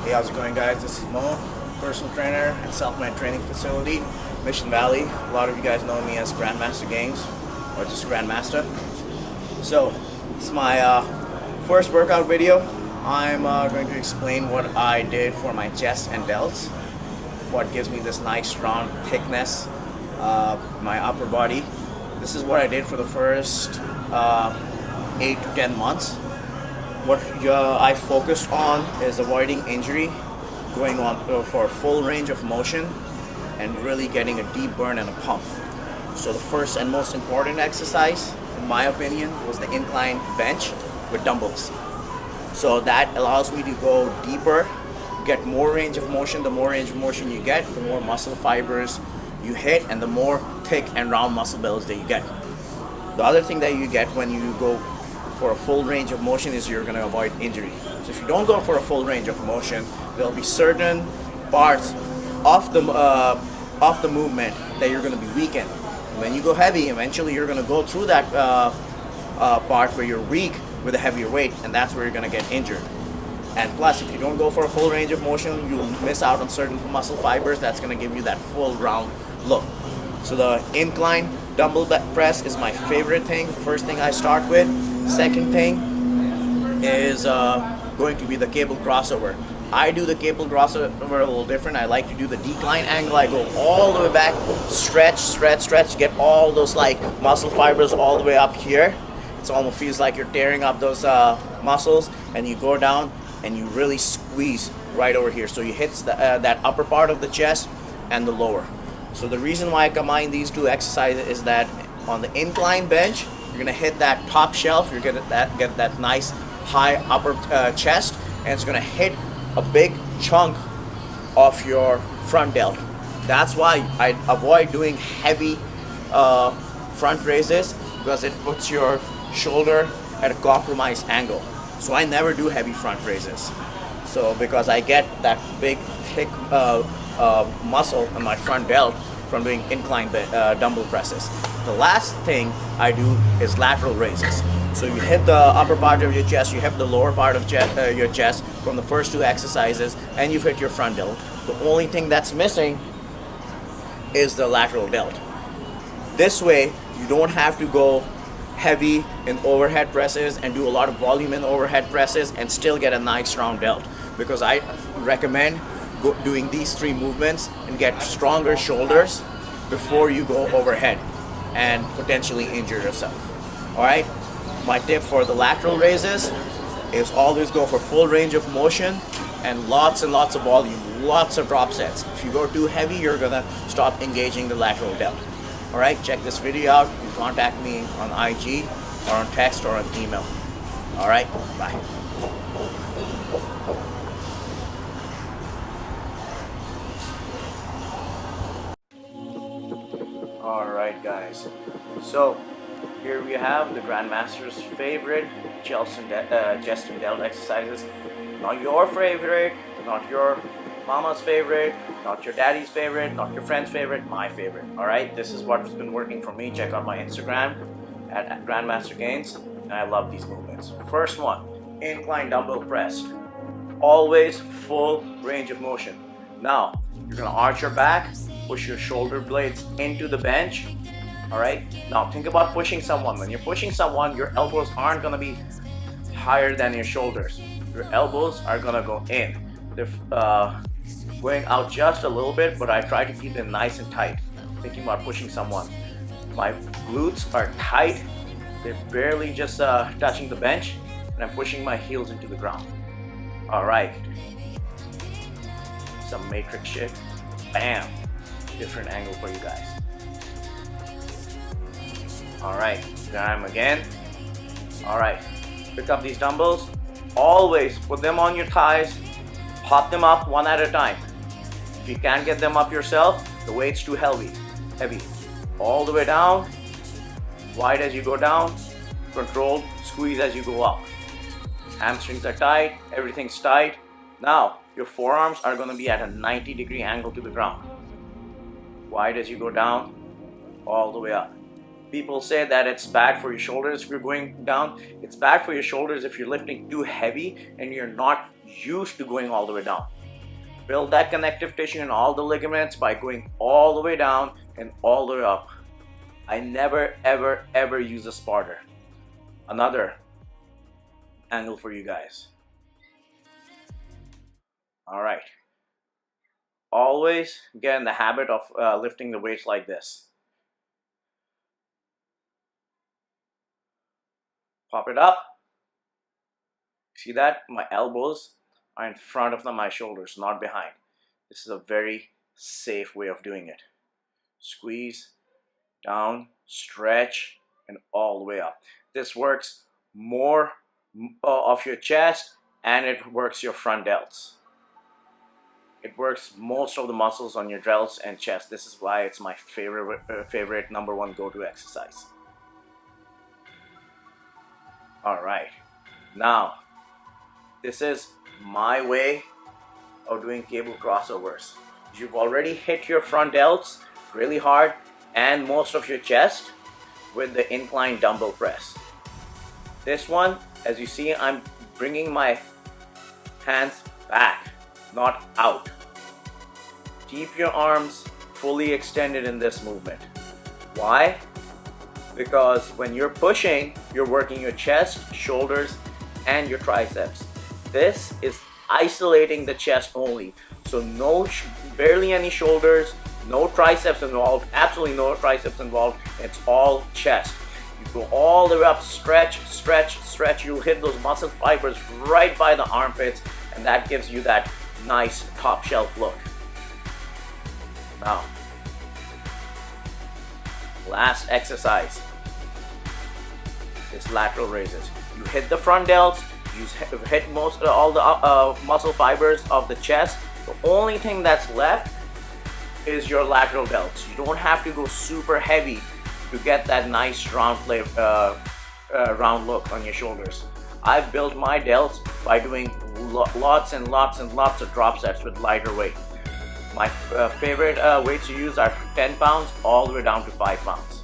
Hey, how's it going, guys? This is Mo, personal trainer at Self-Made Training Facility, Mission Valley. A lot of you guys know me as Grandmasta Games, or just Grandmasta. So, it's my first workout video. I'm going to explain what I did for my chest and delts, what gives me this nice strong thickness, my upper body. This is what I did for the first 8 to 10 months. What I focused on is avoiding injury, going on for a full range of motion, and really getting a deep burn and a pump. So the first and most important exercise, in my opinion, was the incline bench with dumbbells. So that allows me to go deeper, get more range of motion. The more range of motion you get, the more muscle fibers you hit, and the more thick and round muscle bells that you get. The other thing that you get when you go for a full range of motion is you're going to avoid injury. So if you don't go for a full range of motion, there'll be certain parts of the movement that you're going to be weakened. When you go heavy, eventually you're going to go through that part where you're weak with a heavier weight, and that's where you're going to get injured. And plus, if you don't go for a full range of motion, you'll miss out on certain muscle fibers. That's going to give you that full round look. So the incline dumbbell press is my favorite thing. First thing I start with. Second thing is going to be the cable crossover. I do the cable crossover a little different. I like to do the decline angle. I go all the way back, stretch, get all those like muscle fibers all the way up here. It almost feels like you're tearing up those muscles, and you go down and you really squeeze right over here. So you hit that upper part of the chest and the lower. So the reason why I combine these two exercises is that on the incline bench, you're gonna hit that top shelf. You're gonna get that nice high upper chest, and it's gonna hit a big chunk of your front delt. That's why I avoid doing heavy front raises, because it puts your shoulder at a compromised angle. So I never do heavy front raises. So because I get that big thick muscle on my front delt from doing incline dumbbell presses. The last thing I do is lateral raises. So you hit the upper part of your chest, you hit the lower part of your chest from the first two exercises, and you've hit your front delt. The only thing that's missing is the lateral delt. This way, you don't have to go heavy in overhead presses and do a lot of volume in overhead presses and still get a nice strong delt. Because I recommend doing these three movements and get stronger shoulders before you go overhead and potentially injure yourself. Alright, my tip for the lateral raises is always go for full range of motion and lots of volume, lots of drop sets. If you go too heavy, you're gonna stop engaging the lateral delt. Alright, check this video out. You can contact me on IG or on text or on email. Alright, bye. Alright guys, so here we have the Grandmaster's favorite chest and delt exercises. Not your favorite, not your mama's favorite, not your daddy's favorite, not your friend's favorite, my favorite. Alright, this is what's been working for me. Check out my Instagram at Grandmasta Games, and I love these movements. First one, incline dumbbell press. Always full range of motion. Now, you're gonna arch your back, push your shoulder blades into the bench. Alright, now think about pushing someone. When you're pushing someone, your elbows aren't gonna be higher than your shoulders. Your elbows are gonna go in. They're going out just a little bit, but I try to keep them nice and tight. Thinking about pushing someone. My glutes are tight. They're barely just touching the bench, and I'm pushing my heels into the ground. Alright. Some matrix shit. Bam. Different angle for you guys. Alright, time again. Alright, pick up these dumbbells. Always put them on your thighs. Pop them up one at a time. If you can't get them up yourself, the weight's too heavy. All the way down. Wide as you go down. Controlled squeeze as you go up. Hamstrings are tight. Everything's tight. Now, your forearms are going to be at a 90-degree angle to the ground. Wide as you go down, all the way up. People say that it's bad for your shoulders if you're going down. It's bad for your shoulders if you're lifting too heavy and you're not used to going all the way down. Build that connective tissue in all the ligaments by going all the way down and all the way up. I never ever use a spotter. Another angle for you guys. All right. Always get in the habit of lifting the weights like this. Pop it up. See that? My elbows are in front of my shoulders, not behind. This is a very safe way of doing it. Squeeze, down, stretch, and all the way up. This works more of your chest, and it works your front delts. It works most of the muscles on your delts and chest. This is why it's my favorite number one go-to exercise. All right, now this is my way of doing cable crossovers. You've already hit your front delts really hard and most of your chest with the incline dumbbell press. This one, as you see, I'm bringing my hands back, not out. Keep your arms fully extended in this movement. Why? Because when you're pushing, you're working your chest, shoulders, and your triceps. This is isolating the chest only. So barely any shoulders, no triceps involved, absolutely no triceps involved. It's all chest. You go all the way up, stretch, stretch, stretch. You'll hit those muscle fibers right by the armpits, and that gives you that nice top shelf look. Now, last exercise is lateral raises. You hit the front delts, you hit all the muscle fibers of the chest. The only thing that's left is your lateral delts. You don't have to go super heavy to get that nice round look on your shoulders. I've built my delts by doing lots and lots and lots of drop sets with lighter weight. My favorite weights to use are 10 pounds all the way down to 5 pounds.